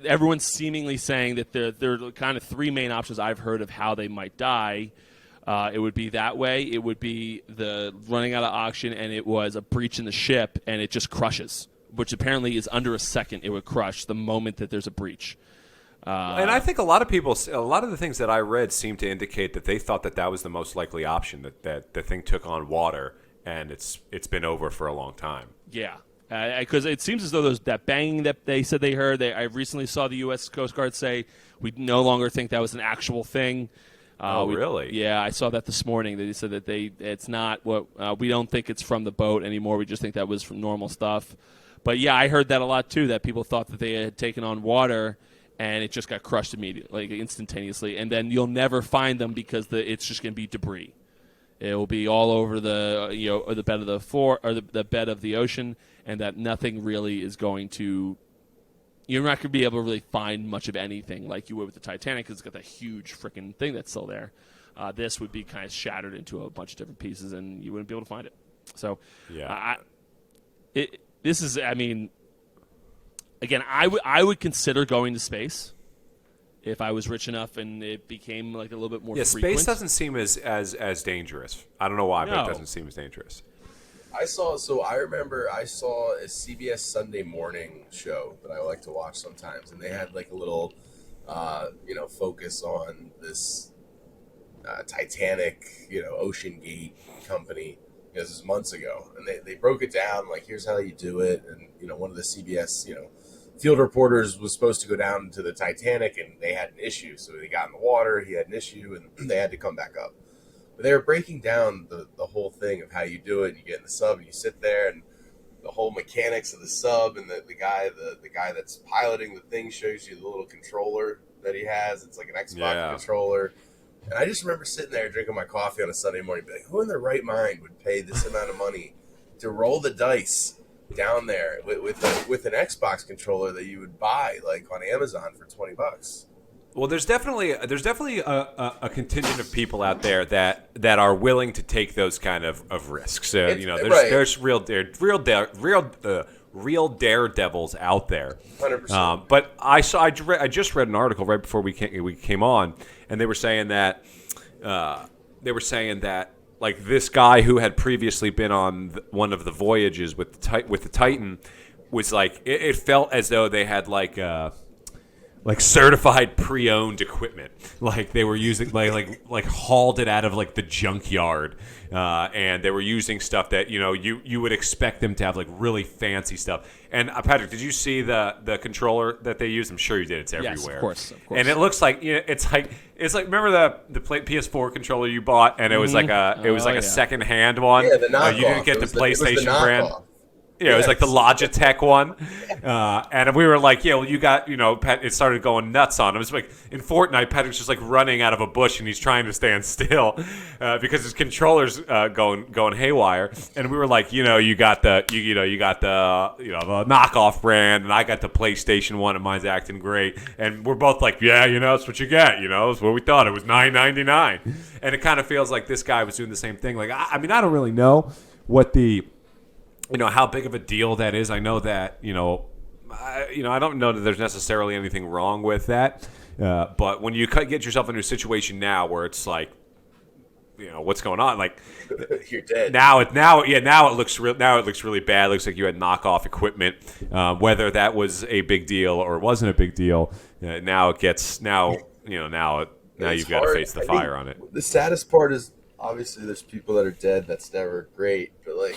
everyone's seemingly saying that there are kind of three main options I've heard of how they might die. It would be that way. It would be the running out of oxygen, and it was a breach in the ship, and it just crushes, which apparently is under a second. It would crush the moment that there's a breach. And I think a lot of the things that I read seem to indicate that they thought that was the most likely option, that the thing took on water, and it's been over for a long time. Yeah. Because it seems as though that banging that they said they heard, I recently saw the U.S. Coast Guard say we no longer think that was an actual thing. Really? Yeah, I saw that this morning. They said that it's not what we don't think it's from the boat anymore. We just think that was from normal stuff. But yeah, I heard that a lot too. That people thought that they had taken on water and it just got crushed immediately, like instantaneously, and then you'll never find them because it's just going to be debris. It will be all over the bed of the floor or the bed of the ocean, and that nothing really is going to. You're not going to be able to really find much of anything like you would with the Titanic because it's got that huge freaking thing that's still there. This would be kind of shattered into a bunch of different pieces, and you wouldn't be able to find it. So, yeah, this is. I mean, again, I would consider going to space if I was rich enough and it became like a little bit more. Yeah, frequent. Space doesn't seem as dangerous. I don't know why, but it doesn't seem as dangerous. I remember I saw a CBS Sunday morning show that I like to watch sometimes, and they had like a little, focus on this Titanic, Ocean Gate company. This was months ago, and they broke it down like, here's how you do it, and one of the CBS field reporters was supposed to go down to the Titanic, and they had an issue, so they got in the water. He had an issue, and they had to come back up. But they were breaking down the whole thing of how you do it. And you get in the sub and you sit there, and the whole mechanics of the sub, and the guy that's piloting the thing shows you the little controller that he has. It's like an Xbox controller. And I just remember sitting there drinking my coffee on a Sunday morning, be like, who in their right mind would pay this amount of money to roll the dice down there with an Xbox controller that you would buy like on Amazon for $20? Well, there's definitely a contingent of people out there that are willing to take those kind of risks. So there's real daredevils out there. 100%. But I just read an article right before we came on, and they were saying that like this guy who had previously been on one of the voyages with the Titan was like it felt as though they had like certified pre-owned equipment, like they were using like hauled it out of like the junkyard, and they were using stuff that you would expect them to have, like really fancy stuff. And Patrick, did you see the controller that they use? I'm sure you did. It's everywhere. Yes, of course. And it looks like it's like remember the PS4 controller you bought, and it was like a second hand one. Yeah, the knockoff. You didn't get the PlayStation brand. Yeah, it was like the Yes. Logitech one. And we were like, yeah, well, you got, it started going nuts on him. It's like in Fortnite, Patrick's just like running out of a bush and he's trying to stand still because his controller's going haywire. And we were like, you got the knockoff brand, and I got the PlayStation one, and mine's acting great. And we're both like, yeah, that's what you get. It's what we thought. It was $9.99. And it kind of feels like this guy was doing the same thing. Like, I mean, I don't really know what how big of a deal that is. I know that, I don't know that there's necessarily anything wrong with that. But when you get yourself into a situation now where it's like, what's going on? Like, you're dead. Now it looks really bad. It looks like you had knockoff equipment. Whether that was a big deal or wasn't a big deal, now you've got to face the fire on it. The saddest part is, obviously, there's people that are dead. That's never great. But, like,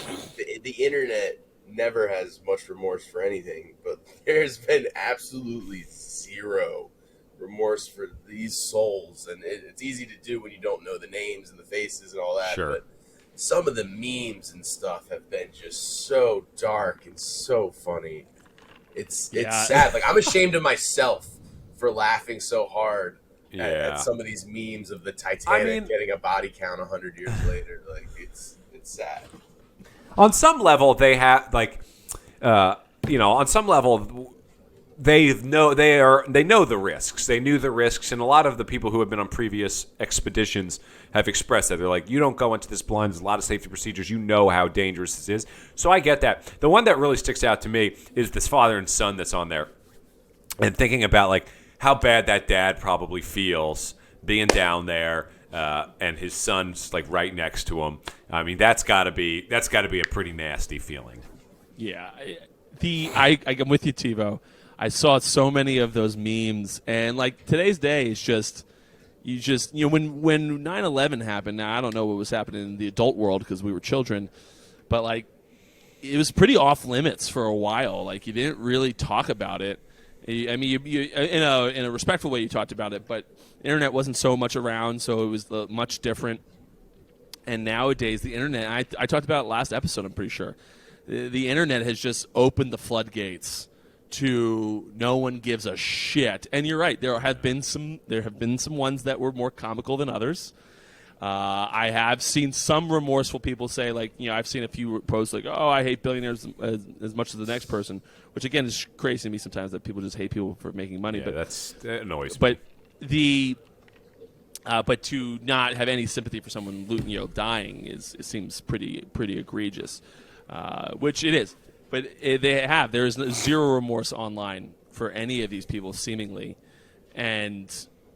the internet never has much remorse for anything. But there's been absolutely zero remorse for these souls. And it's easy to do when you don't know the names and the faces and all that. Sure. But some of the memes and stuff have been just so dark and so funny. It's sad. Like, I'm ashamed of myself for laughing so hard at some of these memes of the Titanic getting a body count 100 years later. Like, it's sad. On some level, they have on some level, they know the risks. They knew the risks, and a lot of the people who have been on previous expeditions have expressed that. They're like, you don't go into this blind. There's a lot of safety procedures. You know how dangerous this is. So I get that. The one that really sticks out to me is this father and son that's on there. and thinking about like how bad that dad probably feels being down there and his son's like right next to him. I mean, that's got to be a pretty nasty feeling. Yeah, I'm with you, TiVo. I saw so many of those memes, and like today's day is just when 9/11 happened. Now I don't know what was happening in the adult world because we were children, but like it was pretty off limits for a while. Like you didn't really talk about it. I mean, you in a respectful way you talked about it, but internet wasn't so much around, so it was much different. And nowadays, the internet, I talked about it last episode, I'm pretty sure. The internet has just opened the floodgates to no one gives a shit. And you're right, there have been some ones that were more comical than others. I have seen some remorseful people say, like, I've seen a few posts like, "Oh, I hate billionaires as much as the next person," which again is crazy to me sometimes that people just hate people for making money. Yeah, but that annoys me. But to not have any sympathy for someone dying it seems pretty egregious, which it is. But there is zero remorse online for any of these people seemingly, and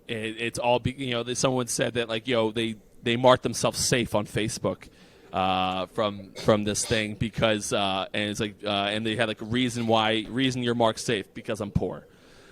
it's all someone said that like they marked themselves safe on Facebook from this thing because and it's like and they had like a reason you're marked safe because I'm poor.